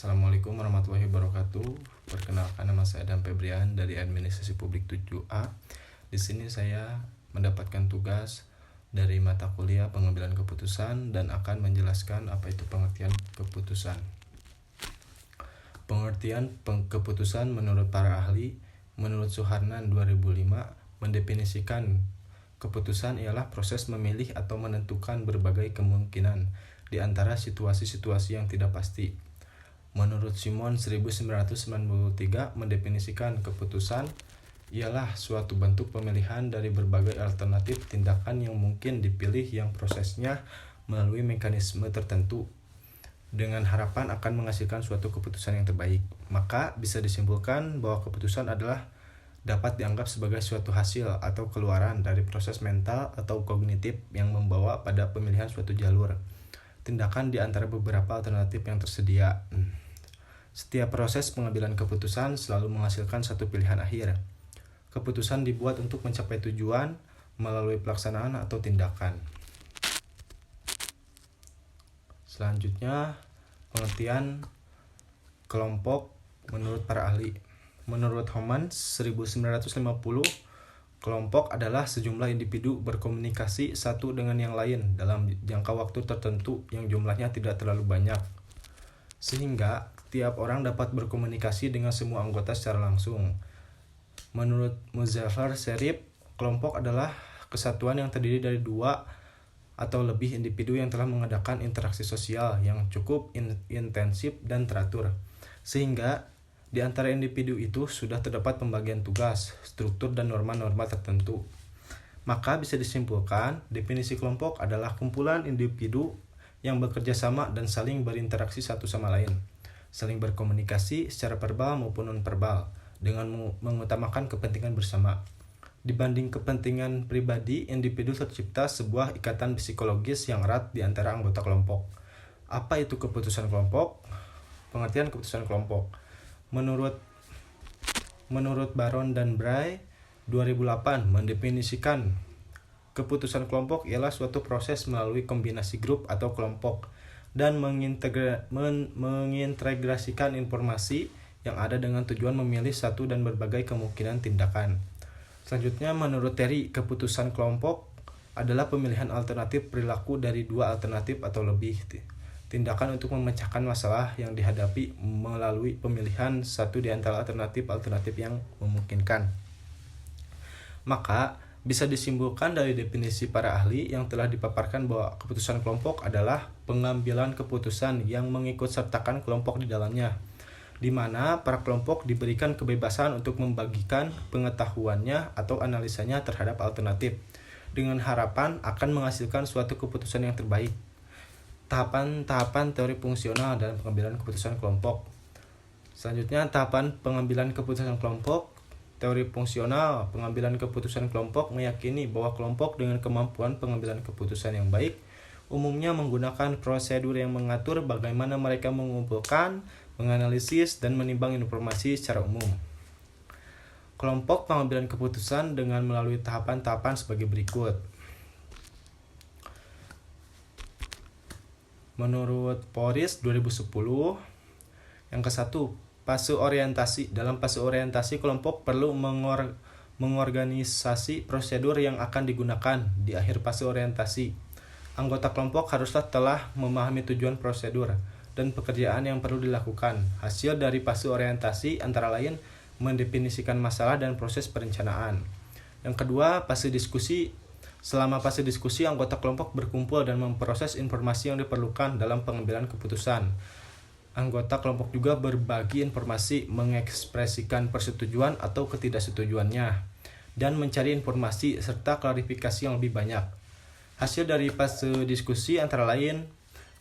Assalamualaikum warahmatullahi wabarakatuh. Perkenalkan, nama saya Dan Febrian dari Administrasi Publik 7A. Di sini saya mendapatkan tugas dari mata kuliah pengambilan keputusan dan akan menjelaskan apa itu pengertian keputusan. Pengertian keputusan menurut para ahli, menurut Suharnan 2005, mendefinisikan keputusan ialah proses memilih atau menentukan berbagai kemungkinan di antara situasi-situasi yang tidak pasti. Menurut Simon 1993, mendefinisikan keputusan ialah suatu bentuk pemilihan dari berbagai alternatif tindakan yang mungkin dipilih yang prosesnya melalui mekanisme tertentu dengan harapan akan menghasilkan suatu keputusan yang terbaik. Maka bisa disimpulkan bahwa keputusan adalah dapat dianggap sebagai suatu hasil atau keluaran dari proses mental atau kognitif yang membawa pada pemilihan suatu jalur tindakan di antara beberapa alternatif yang tersedia. Setiap proses pengambilan keputusan selalu menghasilkan satu pilihan akhir. Keputusan dibuat untuk mencapai tujuan melalui pelaksanaan atau tindakan. Selanjutnya, pengertian kelompok menurut para ahli. Menurut Homan 1950, kelompok adalah sejumlah individu berkomunikasi satu dengan yang lain dalam jangka waktu tertentu yang jumlahnya tidak terlalu banyak, sehingga tiap orang dapat berkomunikasi dengan semua anggota secara langsung. Menurut Muzaffar Sherif, kelompok adalah kesatuan yang terdiri dari dua atau lebih individu yang telah mengadakan interaksi sosial yang cukup intensif dan teratur, sehingga di antara individu itu sudah terdapat pembagian tugas, struktur, dan norma-norma tertentu. Maka bisa disimpulkan, definisi kelompok adalah kumpulan individu yang bekerja sama dan saling berinteraksi satu sama lain, saling berkomunikasi secara verbal maupun non-verbal, dengan mengutamakan kepentingan bersama. Dibanding kepentingan pribadi, individu tercipta sebuah ikatan psikologis yang erat di antara anggota kelompok. Apa itu keputusan kelompok? Pengertian keputusan kelompok. Menurut Baron dan Bray 2008 mendefinisikan keputusan kelompok ialah suatu proses melalui kombinasi grup atau kelompok dan mengintegrasikan informasi yang ada dengan tujuan memilih satu dan berbagai kemungkinan tindakan. Selanjutnya, menurut Terry, keputusan kelompok adalah pemilihan alternatif perilaku dari dua alternatif atau lebih tindakan untuk memecahkan masalah yang dihadapi melalui pemilihan satu di antara alternatif-alternatif yang memungkinkan. Maka, bisa disimpulkan dari definisi para ahli yang telah dipaparkan bahwa keputusan kelompok adalah pengambilan keputusan yang mengikutsertakan kelompok di dalamnya, di mana para kelompok diberikan kebebasan untuk membagikan pengetahuannya atau analisanya terhadap alternatif, dengan harapan akan menghasilkan suatu keputusan yang terbaik. Tahapan-tahapan teori fungsional dalam pengambilan keputusan kelompok. Selanjutnya, tahapan pengambilan keputusan kelompok. Teori fungsional pengambilan keputusan kelompok meyakini bahwa kelompok dengan kemampuan pengambilan keputusan yang baik umumnya menggunakan prosedur yang mengatur bagaimana mereka mengumpulkan, menganalisis, dan menimbang informasi secara umum. Kelompok pengambilan keputusan dengan melalui tahapan-tahapan sebagai berikut. Menurut Porris 2010, yang ke-1, fase orientasi. Dalam fase orientasi, kelompok perlu mengorganisasi prosedur yang akan digunakan di akhir fase orientasi. Anggota kelompok haruslah telah memahami tujuan prosedur dan pekerjaan yang perlu dilakukan. Hasil dari fase orientasi antara lain mendefinisikan masalah dan proses perencanaan. Yang kedua, fase diskusi. Selama fase diskusi, anggota kelompok berkumpul dan memproses informasi yang diperlukan dalam pengambilan keputusan. Anggota kelompok juga berbagi informasi, mengekspresikan persetujuan atau ketidaksetujuannya, dan mencari informasi serta klarifikasi yang lebih banyak. Hasil dari fase diskusi antara lain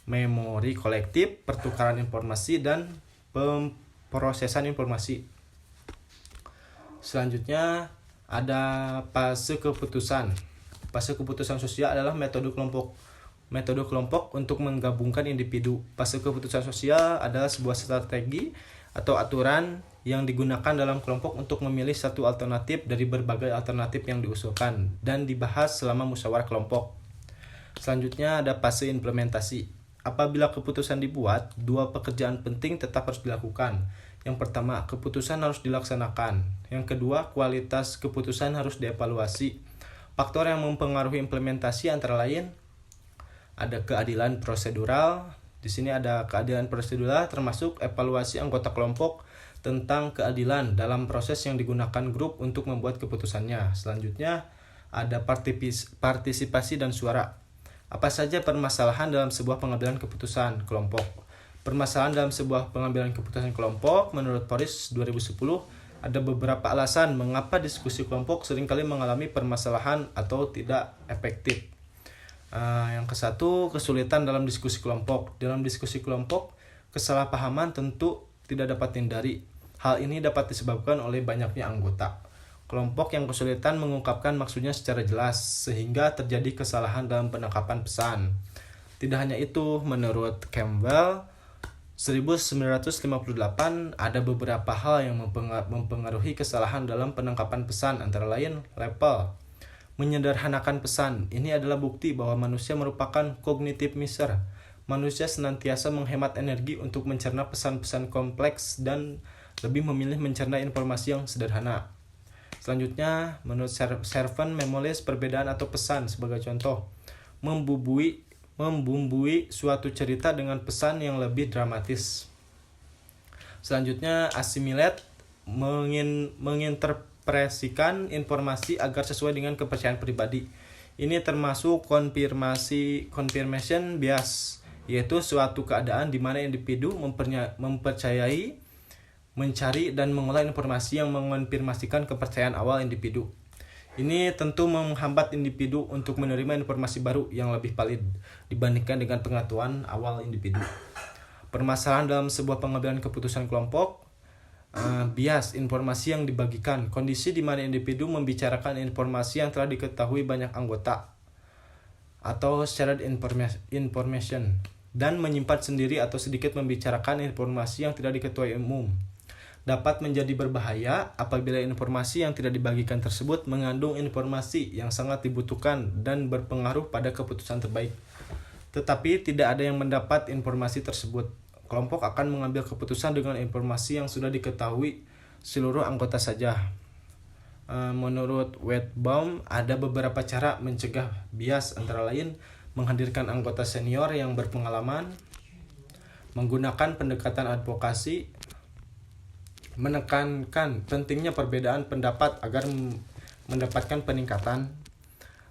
memori kolektif, pertukaran informasi, dan pemrosesan informasi. Selanjutnya ada fase keputusan. Fase keputusan sosial adalah metode kelompok untuk menggabungkan individu. Fase keputusan sosial adalah sebuah strategi atau aturan yang digunakan dalam kelompok untuk memilih satu alternatif dari berbagai alternatif yang diusulkan dan dibahas selama musyawarah kelompok. Selanjutnya ada fase implementasi. apabila keputusan dibuat, dua pekerjaan penting tetap harus dilakukan. Yang pertama, keputusan harus dilaksanakan. Yang kedua, kualitas keputusan harus dievaluasi. Faktor yang mempengaruhi implementasi antara lain ada keadilan prosedural. Di sini ada keadilan prosedural termasuk evaluasi anggota kelompok tentang keadilan dalam proses yang digunakan grup untuk membuat keputusannya. Selanjutnya ada partisipasi dan suara. Apa saja permasalahan dalam sebuah pengambilan keputusan kelompok? Permasalahan dalam sebuah pengambilan keputusan kelompok menurut Porris 2010 ada beberapa alasan mengapa diskusi kelompok seringkali mengalami permasalahan atau tidak efektif. Yang ke-1, kesulitan dalam diskusi kelompok. Dalam diskusi kelompok, kesalahpahaman tentu tidak dapat dihindari. Hal ini dapat disebabkan oleh banyaknya anggota kelompok yang kesulitan mengungkapkan maksudnya secara jelas, sehingga terjadi kesalahan dalam penangkapan pesan. Tidak hanya itu, menurut Campbell 1958 ada beberapa hal yang mempengaruhi kesalahan dalam penangkapan pesan, antara lain level. Menyederhanakan pesan. Ini adalah bukti bahwa manusia merupakan cognitive miser. Manusia senantiasa menghemat energi untuk mencerna pesan-pesan kompleks dan lebih memilih mencerna informasi yang sederhana. Selanjutnya, menurut Servan Memoles, perbedaan atau pesan sebagai contoh membumbui suatu cerita dengan pesan yang lebih dramatis. Selanjutnya, assimilate menginterpretasikan informasi agar sesuai dengan kepercayaan pribadi. Ini termasuk confirmation bias, yaitu suatu keadaan di mana individu mempercayai, mencari dan mengolah informasi yang mengonfirmasikan kepercayaan awal individu. Ini tentu menghambat individu untuk menerima informasi baru yang lebih valid dibandingkan dengan pengetahuan awal individu. Permasalahan dalam sebuah pengambilan keputusan kelompok, bias informasi yang dibagikan, kondisi di mana individu membicarakan informasi yang telah diketahui banyak anggota atau shared information dan menyimpan sendiri atau sedikit membicarakan informasi yang tidak diketahui umum. Dapat menjadi berbahaya apabila informasi yang tidak dibagikan tersebut mengandung informasi yang sangat dibutuhkan dan berpengaruh pada keputusan terbaik. Tetapi tidak ada yang mendapat informasi tersebut. Kelompok akan mengambil keputusan dengan informasi yang sudah diketahui seluruh anggota saja. Menurut Weitzbaum, ada beberapa cara mencegah bias, antara lain menghadirkan anggota senior yang berpengalaman, menggunakan pendekatan advokasi, menekankan pentingnya perbedaan pendapat agar mendapatkan peningkatan,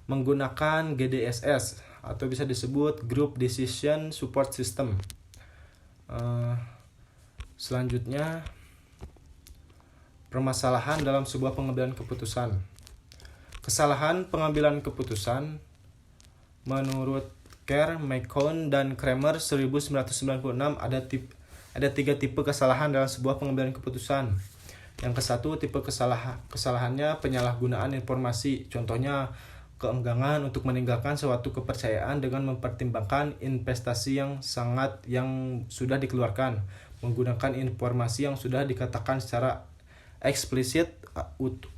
menggunakan GDSS atau bisa disebut Group Decision Support System. Selanjutnya, permasalahan dalam sebuah pengambilan keputusan. Kesalahan pengambilan keputusan menurut Kerr, McCone, dan Kramer 1996 ada 3 tipe kesalahan dalam sebuah pengambilan keputusan. Yang ke-1, tipe kesalahannya penyalahgunaan informasi. Contohnya, keengganan untuk meninggalkan suatu kepercayaan dengan mempertimbangkan investasi yang sudah dikeluarkan, menggunakan informasi yang sudah dikatakan secara eksplisit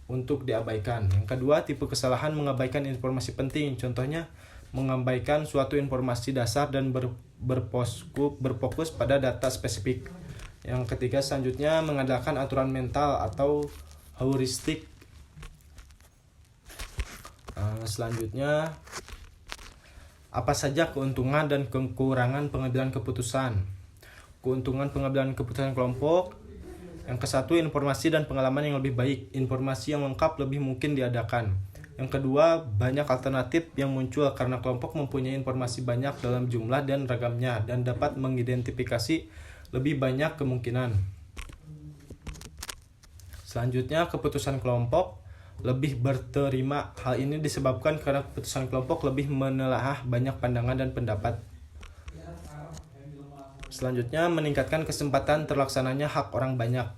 untuk diabaikan. Yang kedua, tipe kesalahan mengabaikan informasi penting. Contohnya, mengabaikan suatu informasi dasar dan berfokus pada data spesifik. Yang ketiga, selanjutnya mengandalkan aturan mental atau heuristik. Selanjutnya, apa saja keuntungan dan kekurangan pengambilan keputusan? Keuntungan pengambilan keputusan kelompok. Yang ke-1, informasi dan pengalaman yang lebih baik. Informasi yang lengkap lebih mungkin diadakan. Yang kedua, banyak alternatif yang muncul karena kelompok mempunyai informasi banyak dalam jumlah dan ragamnya dan dapat mengidentifikasi lebih banyak kemungkinan. Selanjutnya, keputusan kelompok lebih berterima. Hal ini disebabkan karena keputusan kelompok lebih menelaah banyak pandangan dan pendapat. Selanjutnya, meningkatkan kesempatan terlaksananya hak orang banyak.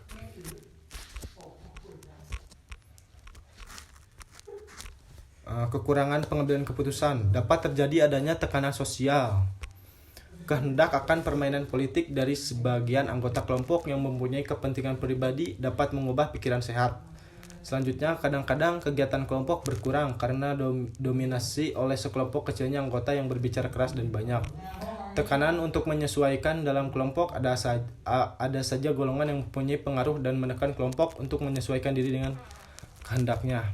Kekurangan pengambilan keputusan dapat terjadi adanya tekanan sosial, kehendak akan permainan politik dari sebagian anggota kelompok yang mempunyai kepentingan pribadi dapat mengubah pikiran sehat. Selanjutnya, kadang-kadang kegiatan kelompok berkurang karena dominasi oleh sekelompok kecilnya anggota yang berbicara keras dan banyak. Tekanan untuk menyesuaikan dalam kelompok ada saja golongan yang mempunyai pengaruh dan menekan kelompok untuk menyesuaikan diri dengan kehendaknya.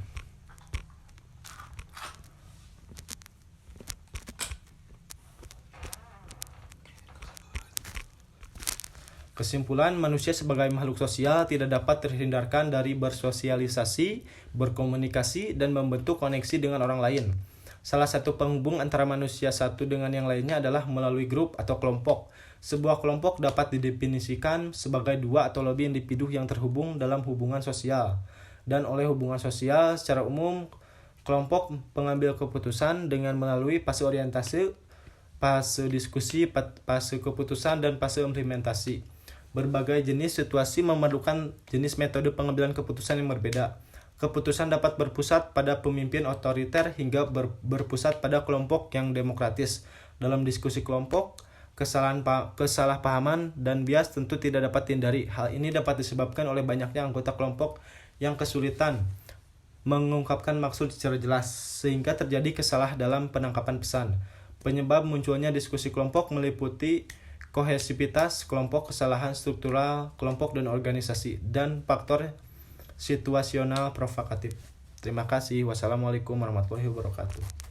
Kesimpulan, manusia sebagai makhluk sosial tidak dapat terhindarkan dari bersosialisasi, berkomunikasi, dan membentuk koneksi dengan orang lain. Salah satu penghubung antara manusia satu dengan yang lainnya adalah melalui grup atau kelompok. Sebuah kelompok dapat didefinisikan sebagai dua atau lebih individu yang terhubung dalam hubungan sosial. Dan oleh hubungan sosial, secara umum, kelompok pengambil keputusan dengan melalui fase orientasi, fase diskusi, fase keputusan, dan fase implementasi. Berbagai jenis situasi memerlukan jenis metode pengambilan keputusan yang berbeda. Keputusan dapat berpusat pada pemimpin otoriter hingga berpusat pada kelompok yang demokratis. Dalam diskusi kelompok, kesalahpahaman dan bias tentu tidak dapat dihindari. Hal ini dapat disebabkan oleh banyaknya anggota kelompok yang kesulitan mengungkapkan maksud secara jelas, sehingga terjadi kesalah dalam penangkapan pesan. Penyebab munculnya diskusi kelompok meliputi kohesivitas kelompok, kesalahan struktural kelompok dan organisasi, dan faktor situasional provokatif. Terima kasih. Wassalamualaikum warahmatullahi wabarakatuh.